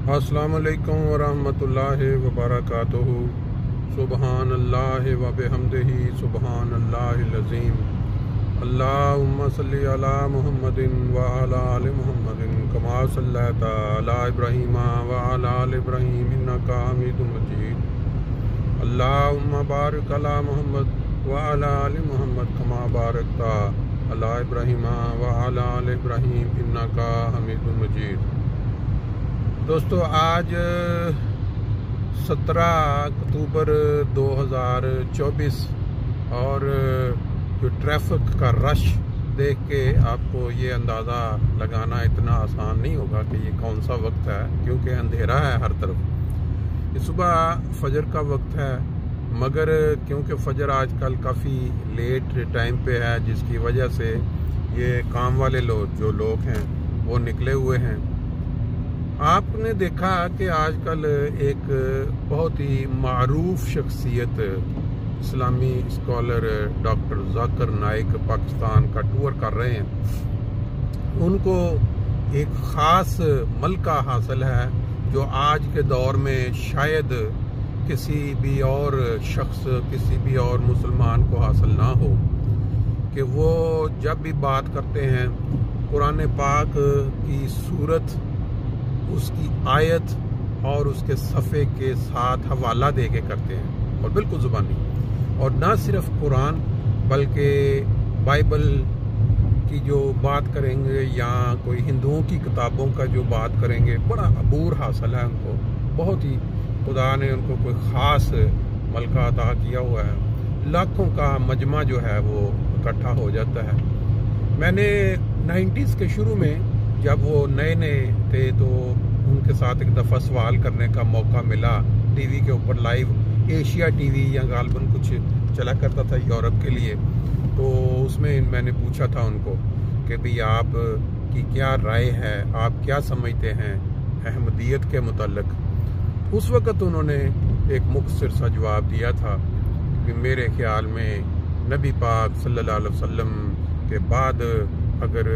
अस्सलाम वालेकुम वरहमतुल्लाहि वबरकातुहू। सुबहान अल्लाह व बिहम्दिही सुबहान अल्लाहिल अज़ीम। अल्लाहुम्मा सल्लि अला मुहम्मदिन व अला आलि मुहम्मदिन कमा सल्लैता अला इब्राहीम व अला आलि इब्राहीम इन्नका हमीदुम मजीद। अल्लाहुम्मा बारिक अला मुहम्मद व अला आलि मुहम्मद कमा बारकता अला इब्राहीम व अला आलि इब्राहीम इन्नका हमीदुम मजीद। दोस्तों, आज 17 अक्टूबर 2024 और जो ट्रैफिक का रश देख के आपको ये अंदाज़ा लगाना इतना आसान नहीं होगा कि ये कौन सा वक्त है, क्योंकि अंधेरा है हर तरफ। ये सुबह फजर का वक्त है, मगर क्योंकि फजर आजकल काफ़ी लेट टाइम पे है, जिसकी वजह से ये काम वाले लोग हैं वो निकले हुए हैं। आपने देखा कि आजकल एक बहुत ही मारूफ शख्सियत इस्लामी स्कॉलर डॉक्टर जाकिर नाइक पाकिस्तान का टूर कर रहे हैं। उनको एक ख़ास मलका हासिल है जो आज के दौर में शायद किसी भी और शख्स, किसी भी और मुसलमान को हासिल ना हो, कि वो जब भी बात करते हैं कुरान पाक की सूरत, उसकी आयत और उसके सफ़े के साथ हवाला दे के करते हैं, और बिल्कुल ज़ुबानी। और ना सिर्फ कुरान बल्कि बाइबल की जो बात करेंगे या कोई हिंदुओं की किताबों का जो बात करेंगे, बड़ा अबूर हासिल है उनको। बहुत ही खुदा ने उनको कोई ख़ास मलका अता किया हुआ है। लाखों का मजमा जो है वो इकट्ठा हो जाता है। मैंने 90s के शुरू में जब वो नए नए थे तो उनके साथ एक दफ़ा सवाल करने का मौका मिला टीवी के ऊपर लाइव। एशिया टीवी या गालबन कुछ चला करता था यूरोप के लिए, तो उसमें मैंने पूछा था उनको कि भाई आप की क्या राय है, आप क्या समझते हैं अहमदियत के मुतल्लिक़। उस वक़्त उन्होंने एक मुख्तसर सा जवाब दिया था कि मेरे ख्याल में नबी पाक सल्लल्लाहु अलैहि वसल्लम के बाद अगर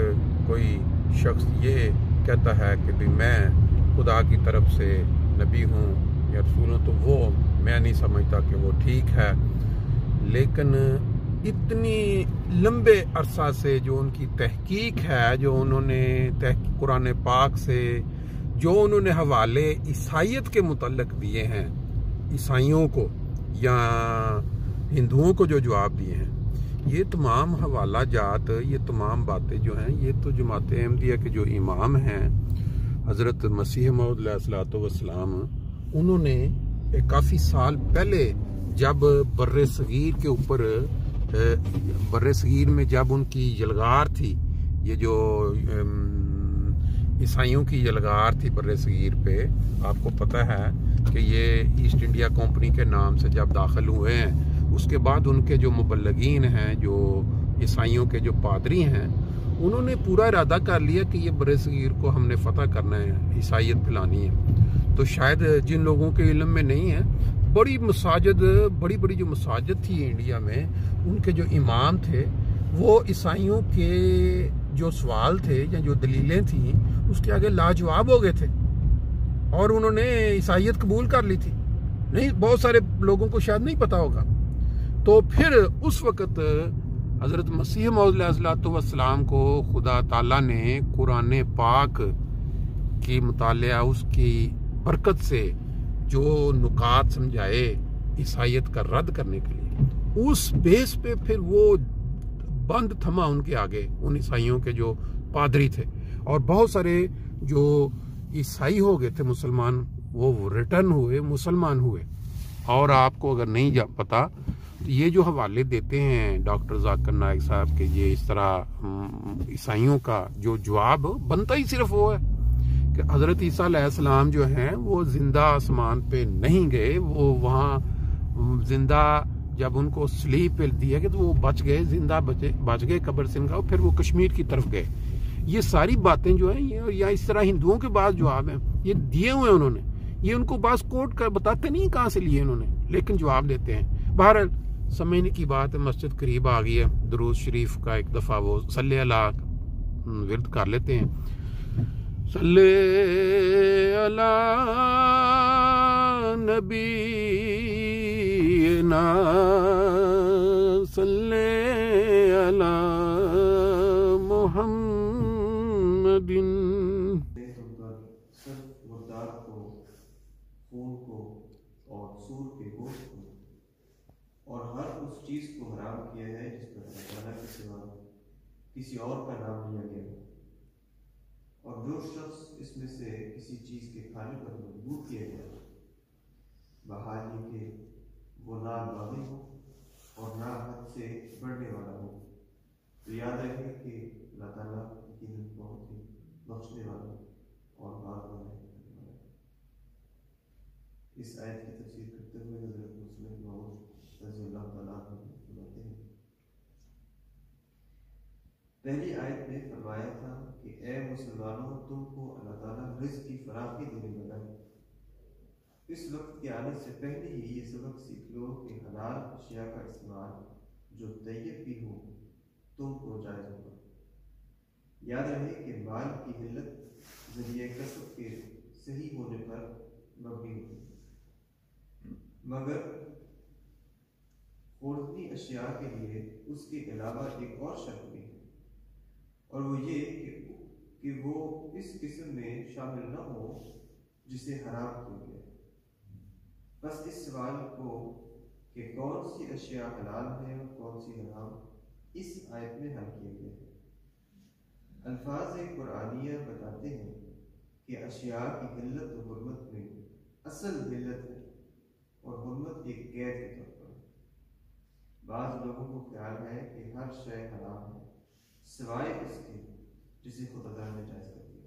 कोई शख्स ये कहता है कि भाई मैं खुदा की तरफ से नबी हूँ या रसूल हूँ, तो वो मैं नहीं समझता कि वो ठीक है। लेकिन इतनी लंबे अरसा से जो उनकी तहकीक है, जो उन्होंने कुरान पाक से जो उन्होंने हवाले ईसाइयत के मुतल्लिक़ दिए हैं, ईसाइयों को या हिंदुओं को जो जवाब दिए हैं, ये तमाम हवाला जात, ये तमाम बातें जो हैं, ये तो जमात अहमदिया के जो इमाम हैं हज़रत मसीह मौऊद अलैहिस्सलाम, उन्होंने काफ़ी साल पहले जब बर्रे सगीर के ऊपर, बर्रे सगीर में जब उनकी यलगार थी, ये जो ईसाइयों की यलगार थी बर्रे सगीर पे, आपको पता है कि ये ईस्ट इंडिया कंपनी के नाम से जब दाखिल हुए हैं, उसके बाद उनके जो मुबल्लगीन हैं, जो ईसाइयों के जो पादरी हैं, उन्होंने पूरा इरादा कर लिया कि ये बर्रे सगीर को हमने फ़तह करना है, ईसाइयत फैलानी है। तो शायद जिन लोगों के इल्म में नहीं है, बड़ी बड़ी जो मसाजिद थी इंडिया में, उनके जो इमाम थे वो ईसाइयों के जो सवाल थे या जो दलीलें थी उसके आगे लाजवाब हो गए थे, और उन्होंने ईसाइयत कबूल कर ली थी। नहीं, बहुत सारे लोगों को शायद नहीं पता होगा। तो फिर उस वक़्त हज़रत मसीह मौऊद अलैहिस्सलाम को खुदा ताला ने कुरान पाक की मुतालिया, उसकी बरकत से जो नुकात समझाए ईसाइयत का रद्द करने के लिए, उस बेस पे फिर वो बंद थमा उनके आगे, उन ईसाइयों के जो पादरी थे। और बहुत सारे जो ईसाई हो गए थे मुसलमान, वो रिटर्न हुए, मुसलमान हुए। और आपको अगर नहीं पता, तो ये जो हवाले देते हैं डॉक्टर जाकिर नाइक साहब के, ये इस तरह ईसाइयों का जो जवाब बनता ही सिर्फ वो है कि हज़रत ईसा अलैहिस्सलाम जो हैं वो ज़िंदा आसमान पे नहीं गए, वो वहाँ ज़िंदा जब उनको स्लीप पे दिया गया तो वो बच गए, जिंदा बच गए कब्र से इनका, फिर वो कश्मीर की तरफ गए। ये सारी बातें जो हैं, ये या इस तरह हिंदुओं के बाद जवाब हैं ये दिए हुए हैं उन्होंने, ये उनको बास कोट कर बताते नहीं कहाँ से लिए उन्होंने, लेकिन जवाब देते हैं। बहरहाल समझने की बात है, मस्जिद करीब आ गई है, दुरूद शरीफ का एक दफ़ा वो सल्ले अला विर्द कर लेते हैं। सल्ले علی نبینا صلی علی محمد. صرف مردار کو، خون کو اور سور کے گوشت کو اور ہر اس چیز کو حرام کیا ہے جس پر اللہ تعالیٰ کے سوا کسی اور کا نام لیا گیا. اور جو شخص اس میں سے کسی چیز کے کھانے پر مجبور کیا گیا بحال یہ کہ وہ نہ باغی ہو اور نہ حد سے بڑھنے والا ہو، تو یاد رکھے کہ اللہ تعالیٰ یقیناً بہت ہی بخشنے والا اور بات والا ہے. اس آیت کی تفسیر کرتے ہوئے حضرت مسلم موعود رضی اللہ تعالیٰ عنہ فرماتے ہیں، پہلی آیت میں فرمایا تھا کہ اے مسلمانوں، تم کو اللہ تعالیٰ رزق کی فراخی دینے لگا ہے. اس وقت کے آنے سے پہلے ہی یہ سبق سیکھ لو کہ حلال اشیاء کا استعمال جو طیب بھی ہو تم کو جائز ہوگا. یاد رہے کہ مال کی حلت ذریعہ کسب کے صحیح ہونے پر مبنی ہوتی ہے، مگر خوردنی اشیاء کے لیے اس کے علاوہ ایک اور شرط بھی ہے، اور وہ یہ کہ وہ اس قسم میں شامل نہ ہو جسے حرام کیا گیا. بس اس سوال کو کہ کون سی اشیاء حلال ہیں اور کون سی حرام اس آیت میں حل کیا گیا ہے. الفاظ قرآنیہ بتاتے ہیں کہ اشیاء کی حلت و حرمت میں اصل حلت ہے اور حرمت ایک قید کے طور پر. بعض لوگوں کو خیال ہے کہ ہر شے حرام ہے سوائے اس کے جسے خدا تعالیٰ نے جائز کر دیا،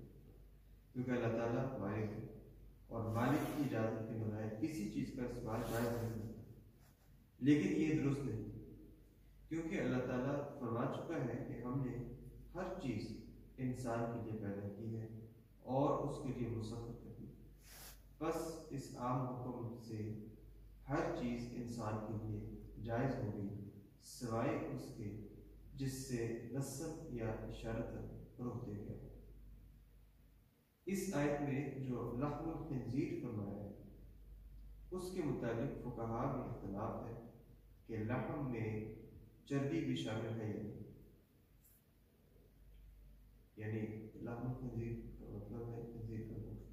کیونکہ اللہ تعالیٰ مالک ہے اور مالک کی اجازت کے بغیر کسی چیز کا استعمال جائز نہیں ہوتا. لیکن یہ درست نہیں، کیونکہ اللہ تعالیٰ فرما چکا ہے کہ ہم نے ہر چیز انسان کے لیے پیدا کی ہے اور اس کے لیے مسخر کر دی. بس اس عام حکم سے ہر چیز انسان کے لیے جائز ہو گئی سوائے اس کے جس سے نسب یا اشارت روک دیا گیا. اس آیت میں جو لحم الخنزیر فرمایا ہے اس کے متعلق فقہاء میں اختلاف ہے کہ لحم میں چربی بھی شامل ہے یعنی لحم الخنزیر کا مطلب ہے خنزیر کا گوشت.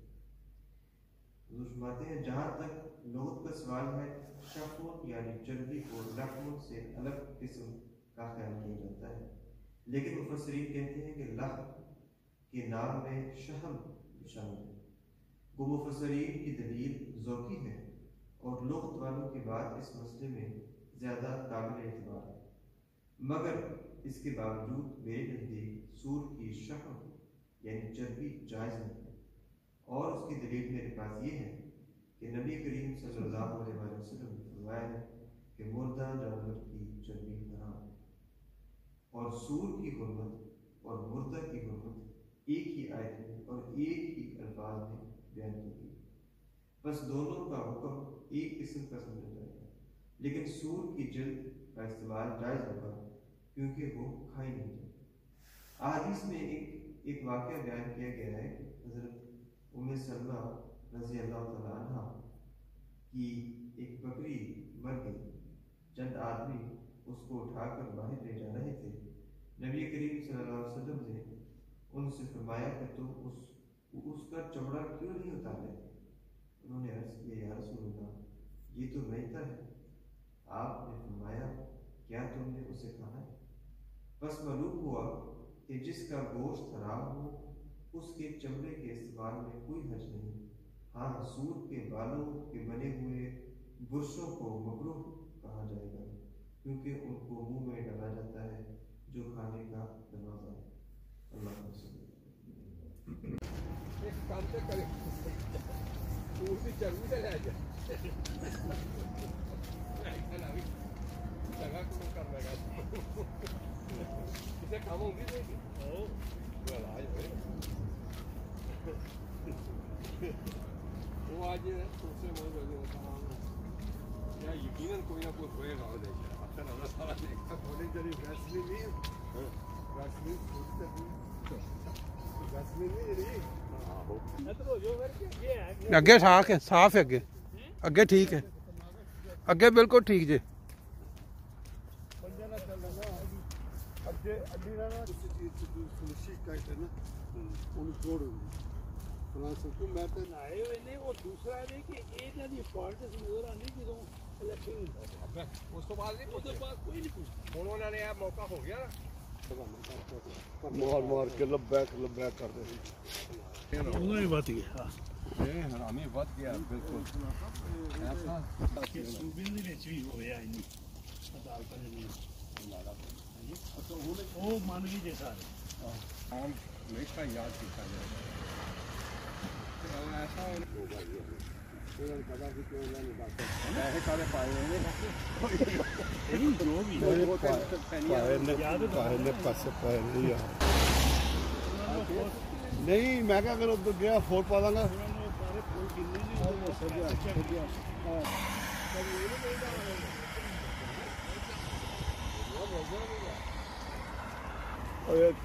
حضور فرماتے ہیں جہاں تک لغت کا سوال ہے، شحم یعنی چربی کو لحم سے الگ قسم کا خیال کیا جاتا ہے، لیکن مفسرین کہتے ہیں کہ لحم کے نام میں شحم شامل ہے. وہ مفسرین کی دلیل ذوقی ہے اور لغت والوں کی بات اس مسئلے میں زیادہ قابل اعتبار ہے، مگر اس کے باوجود میرے نزدیک سور کی شحم یعنی چربی جائز نہیں ہے. اور اس کی دلیل میرے پاس یہ ہے کہ نبی کریم صلی اللہ علیہ وسلم نے فرمایا ہے کہ مردہ جانور کی چربی حرام ہے، اور سور کی حرمت اور مردہ کی حرمت ایک ہی آیت میں اور ایک ہی الفاظ میں بیان کی گئی. بس دونوں کا حکم ایک قسم کا سمجھا جائے گا، لیکن سور کی جلد کا استعمال جائز ہوگا کیونکہ وہ کھائی نہیں جاتی. احادیث میں ایک واقعہ بیان کیا گیا ہے کہ حضرت ام سلمہ رضی اللہ تعالیٰ عنہ کی ایک بکری مر گئی. چند آدمی اس کو اٹھا کر باہر لے جا رہے تھے. نبی کریم صلی اللہ علیہ وسلم نے ان سے فرمایا کہ تم اس کا چمڑا کیوں نہیں اتارے؟ انہوں نے عرض کیا یا رسول اللہ یہ تو میتہ ہے. آپ نے فرمایا کیا تم نے اسے کھانا ہے؟ بس معلوم ہوا کہ جس کا گوشت حرام ہو اس کے چمڑے کے استعمال میں کوئی حرج نہیں. ہاں سور کے بالوں کے بنے ہوئے برشوں کو مکروہ کہا جائے گا کیونکہ ان کو منہ میں ڈالا جاتا ہے جو کھانے کا دروازہ ہے. اللہ وہ آج تم سے یقیناً کوئی نہ کوئی ہوئے گا. رسمی نہیں ਅੱਗੇ ਸਾਫ਼ ਹੈ, ਸਾਫ਼ ਹੈ ਅੱਗੇ, ਅੱਗੇ ਠੀਕ ਹੈ, ਅੱਗੇ ਬਿਲਕੁਲ ਠੀਕ ਜੇ। ਉਸ ਤੋਂ ਬਾਅਦ ਨਹੀਂ ਪੁੱਛਦੇ, ਕੋਈ ਨਹੀਂ ਪੁੱਛਦਾ। ਹੁਣ ਉਹਨਾਂ ਨੇ ਇਹ ਮੌਕਾ ਹੋ ਗਿਆ ਮਾਰ ਮਾਰ ਕੇ ਲੱਬੈਕ ਕਰਦੇ ਸੀ। ਉਹਨਾਂ ਹੀ ਵੱਧ ਗਿਆ। ਇਹ ਹਰਾਮੀ ਵੱਧ ਗਿਆ ਬਿਲਕੁਲ। ਐਸਾ ਸੂਬੇ ਦੇ ਵਿੱਚ ਵੀ ਹੋਇਆ ਇੰਨੀ ਅਦਾਲਤਾਂ ਦੇ ਵਿੱਚ ਉਹ ਮੰਨ ਗਈ ਜੇ ਸਾਰੇ ਆਮ ਹਮੇਸ਼ਾ ਯਾਦ ਕੀਤਾ ਜਾਏਗਾ। ਐਸਾ ਹੋਗਾ ਉਹਨਾਂ ਨੂੰ ਪਤਾ ਕਿ ਉਹਨਾਂ ਨੇ ਪੈਸੇ ਕਾਲੇ ਪਾਏ ਹੋਏ ਨੇ। ਇਹਨੂੰ ਜੋ ਵੀ ਨਹੀਂ ਮੈਂ ਕਿਹਾ ਅਗਰ ਉੱਧਰ ਗਿਆ ਫੋਰ ਪਾ ਦਾਂਗਾ।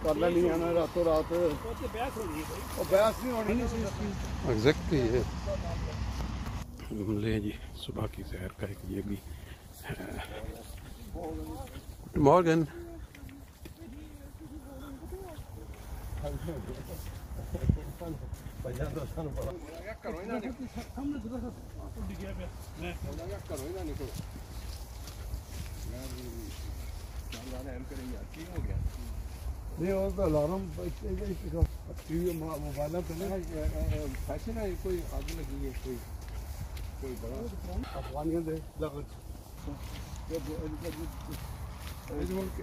ਕਰ ਲੈਣੀ ਆਣਾ ਰਾਤੋਂ ਰਾਤ। ਉਹ ਬਹਿਸ नहीं होनी नहीं इसकी। एग्जैक्टली है। ले जी सुबह की सैर का एक ये भी है। Good morning. ਘਰੋਂ ਇਹਨਾਂ ਨੇ ਸਾਹਮਣੇ ਥੋੜਾ ਡਿੱਗਿਆ ਪਿਆ ਮੈਂ ਘਰੋਂ ਇਹਨਾਂ ਨਿਕਲੋ। ਯਾਰ ਐਮ ਕਰੇ ਯਾਰ ਕੀ ਹੋ ਗਿਆ? नहीं वो तो अलार्म टीवी मोबाइल पे ना फैशन है कोई आग लगी है कोई बड़ा अफगानियों दे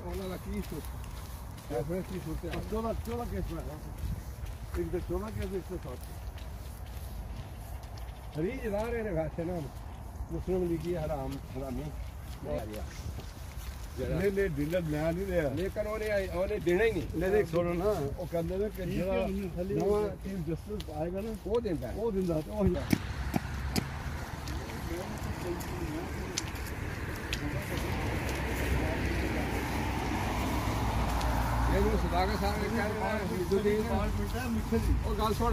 ਉਹਨਾਂ ਕੀ ਸੋਚਦਾ ऐसे की सोचते हैं 14 केस में एक तो 14 केस इसके साथ हरी जला रहे ने वैसे ना मुस्लिम लीगी हरामी नहीं नहीं डीलर नया नहीं लिया लेकिन ਉਹਨੇ ਦੇਣਾ ਹੀ ਨਹੀਂ। नहीं देख सुनो ना वो कहते हैं कि जरा नवा चीफ जस्टिस आएगा ना ਉਹ ਦਿੰਦਾ वो दिन रात वो ਇਹਨੂੰ ਸਦਾਗਰ ਸਾਹਿਬ ਨੇ ਕਹਿ ਦੇਣਾ ਹਮੀਦੁੱਦੀਨ ਉਹ ਗੱਲ ਸੁਣ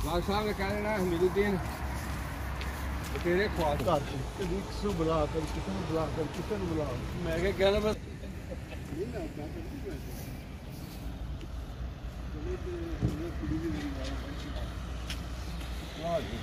ਬਾਗ ਸਾਹਿਬ ਨੇ ਕਹਿ ਦੇਣਾ ਹਮੀਦੁੱਦੀਨ ਤੇਰੇ ਖਵਾਸ किसी बुला कर किसी बुला ਮੈਂ ਕਿਹਾ ਕਹਿਣਾ ਬਸ हाँ जी